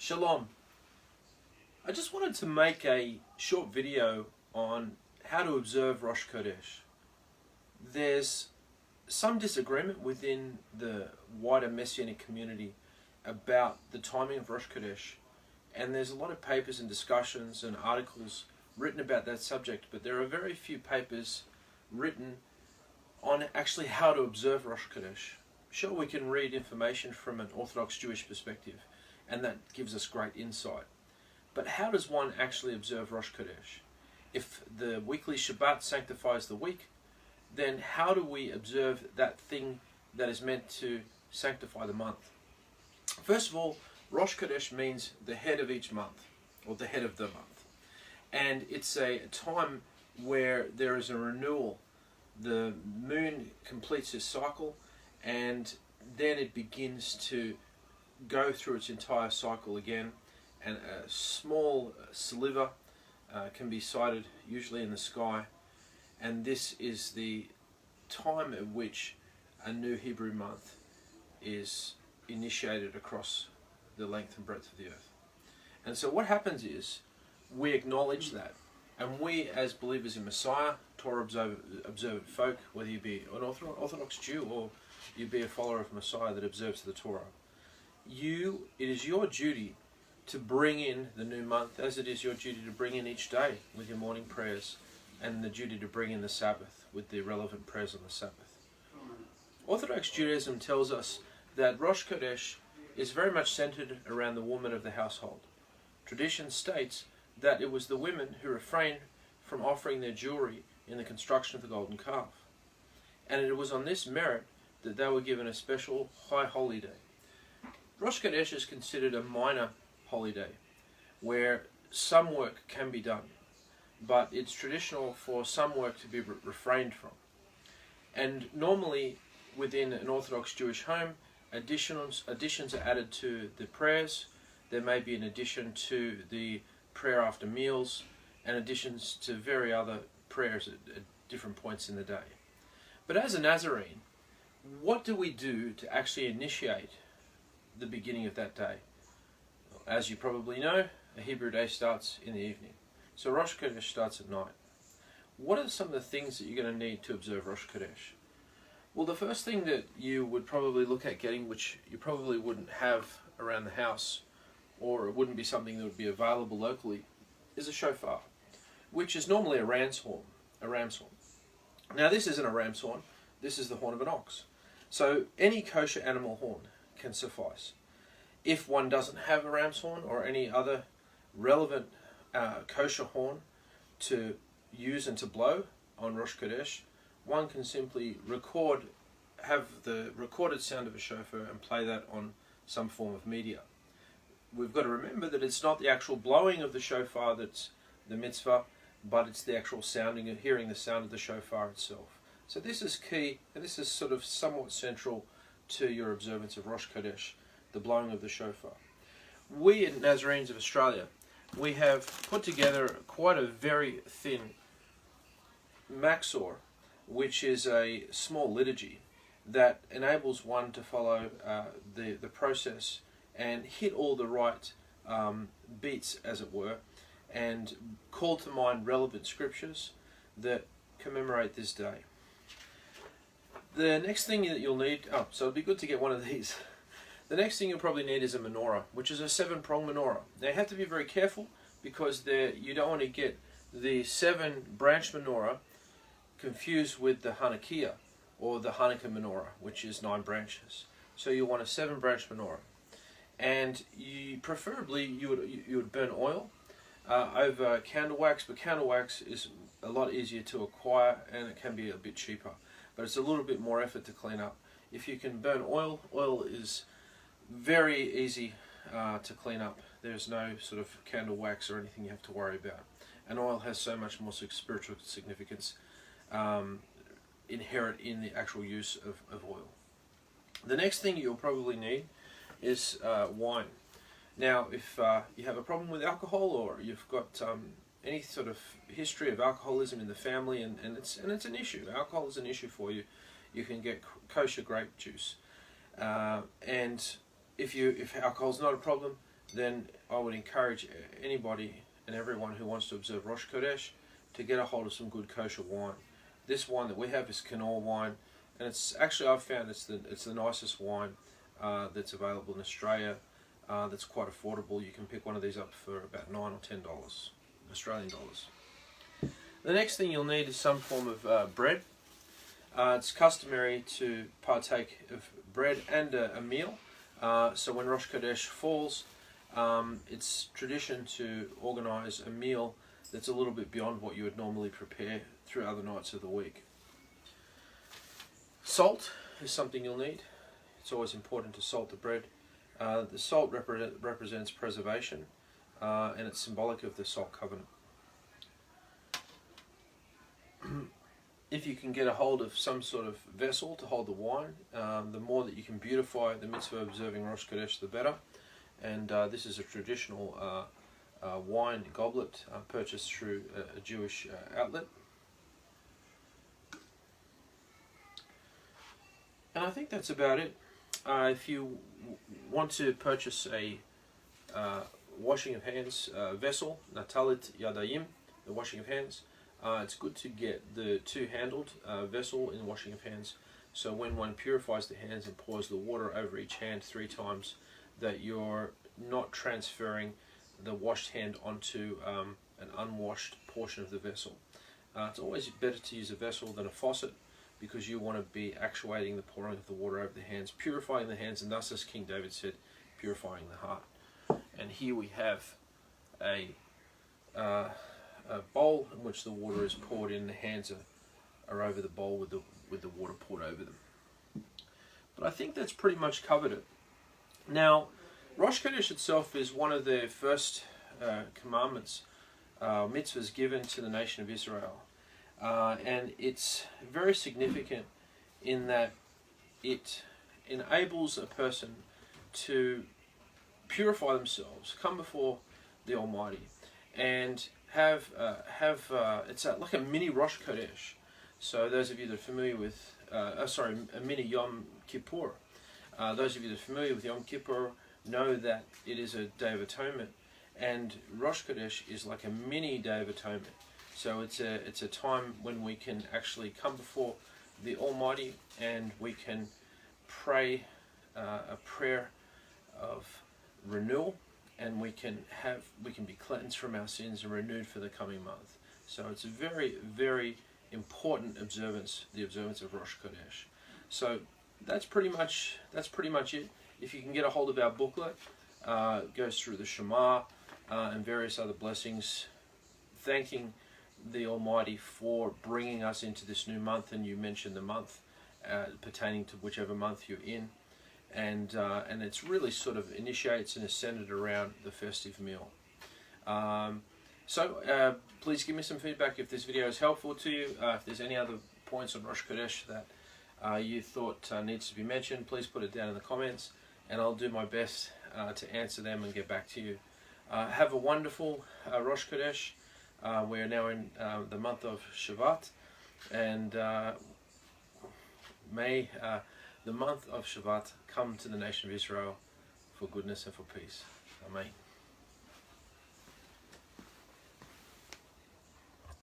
Shalom. I just wanted to make a short video on how to observe Rosh Chodesh. There's some disagreement within the wider Messianic community about the timing of Rosh Chodesh, and there's a lot of papers and discussions and articles written about that subject, but there are very few papers written on actually how to observe Rosh Chodesh. Sure, we can read information from an Orthodox Jewish perspective, and that gives us great insight. But how does one actually observe Rosh Chodesh? If the weekly Shabbat sanctifies the week, then how do we observe that thing that is meant to sanctify the month? First of all, Rosh Chodesh means the head of each month, or the head of the month. And it's a time where there is a renewal. The moon completes its cycle, and then it begins to go through its entire cycle again, and a small sliver can be sighted, usually in the sky, and this is the time at which a new Hebrew month is initiated across the length and breadth of the earth. And so what happens is we acknowledge that, and we as believers in Messiah, Torah observant folk, whether you be an Orthodox Jew or you be a follower of Messiah that observes the Torah, it is your duty to bring in the new month, as it is your duty to bring in each day with your morning prayers, and the duty to bring in the Sabbath with the relevant prayers on the Sabbath. Orthodox Judaism tells us that Rosh Chodesh is very much centered around the woman of the household. Tradition states that it was the women who refrained from offering their jewelry in the construction of the golden calf, and it was on this merit that they were given a special high holy day. Rosh Chodesh is considered a minor holy day, where some work can be done, but it's traditional for some work to be refrained from. And normally, within an Orthodox Jewish home, additions are added to the prayers. There may be an addition to the prayer after meals, and additions to various other prayers at different points in the day. But as a Nazarene, what do we do to actually initiate the beginning of that day? As you probably know, a Hebrew day starts in the evening. So Rosh Chodesh starts at night. What are some of the things that you're going to need to observe Rosh Chodesh? Well, the first thing that you would probably look at getting, which you probably wouldn't have around the house, or it wouldn't be something that would be available locally, is a shofar, which is normally a ram's horn. Now, this isn't a ram's horn, this is the horn of an ox. So any kosher animal horn can suffice. If one doesn't have a ram's horn or any other relevant kosher horn to use and to blow on Rosh Chodesh, one can simply have the recorded sound of a shofar and play that on some form of media. We've got to remember that it's not the actual blowing of the shofar that's the mitzvah, but it's the actual sounding and hearing the sound of the shofar itself. So this is key, and this is sort of somewhat central to your observance of Rosh Chodesh, the blowing of the shofar. We in Nazarenes of Australia, we have put together quite a very thin maxor, which is a small liturgy that enables one to follow the process and hit all the right beats, as it were, and call to mind relevant scriptures that commemorate this day. The next thing that you'll need, so it'd be good to get one of these. The next thing you'll probably need is a menorah, which is a 7-prong menorah. Now you have to be very careful because you don't want to get the 7-branch menorah confused with the Hanukkah or the Hanukkah menorah, which is 9 branches. So you want a 7-branch menorah, and preferably you would burn oil over candle wax, but candle wax is a lot easier to acquire and it can be a bit cheaper, but it's a little bit more effort to clean up. If you can burn oil is very easy to clean up. There's no sort of candle wax or anything you have to worry about, and oil has so much more spiritual significance inherent in the actual use of oil. The next thing you'll probably need is wine. Now, if you have a problem with alcohol, or you've got any sort of history of alcoholism in the family, and it's an issue. Alcohol is an issue for you. You can get kosher grape juice, and if alcohol's not a problem, then I would encourage anybody and everyone who wants to observe Rosh Chodesh to get a hold of some good kosher wine. This wine that we have is Knorr wine, and it's actually, I've found it's the nicest wine that's available in Australia. That's quite affordable. You can pick one of these up for about $9 or $10 Australian dollars. The next thing you'll need is some form of bread. It's customary to partake of bread and a meal. So when Rosh Chodesh falls, it's tradition to organise a meal that's a little bit beyond what you would normally prepare through other nights of the week. Salt is something you'll need. It's always important to salt the bread. The salt represents preservation, and it's symbolic of the salt covenant. If you can get a hold of some sort of vessel to hold the wine, the more that you can beautify the mitzvah of observing Rosh Chodesh, the better. And this is a traditional wine goblet purchased through a Jewish outlet. And I think that's about it. If you want to purchase a washing of hands vessel, Natalit Yadayim, the washing of hands, it's good to get the two-handled vessel in washing of hands. So when one purifies the hands and pours the water over each hand 3 times, that you're not transferring the washed hand onto an unwashed portion of the vessel. It's always better to use a vessel than a faucet, because you want to be actuating the pouring of the water over the hands, purifying the hands, and thus, as King David said, purifying the heart. And here we have a bowl in which the water is poured in. The hands are over the bowl with the water poured over them. But I think that's pretty much covered it. Now, Rosh Chodesh itself is one of the first commandments, mitzvahs given to the nation of Israel. And it's very significant in that it enables a person to purify themselves, come before the Almighty, and have it's like a mini Rosh Chodesh. So those of you that are familiar with, a mini Yom Kippur. Those of you that are familiar with Yom Kippur know that it is a Day of Atonement, and Rosh Chodesh is like a mini Day of Atonement. So it's a time when we can actually come before the Almighty, and we can pray a prayer of renewal, and we can be cleansed from our sins and renewed for the coming month. So it's a very, very important observance, the observance of Rosh Chodesh. So that's pretty much it. If you can get a hold of our booklet, it goes through the Shema and various other blessings, thanking the Almighty for bringing us into this new month. And you mentioned the month pertaining to whichever month you're in, and it's really sort of initiates and is centered around the festive meal. So please give me some feedback if this video is helpful to you. If there's any other points on Rosh Chodesh that you thought needs to be mentioned, please put it down in the comments, and I'll do my best to answer them and get back to you. Have a wonderful Rosh Chodesh. We're now in the month of Shavat, and may the month of Shavat come to the nation of Israel for goodness and for peace. Amen.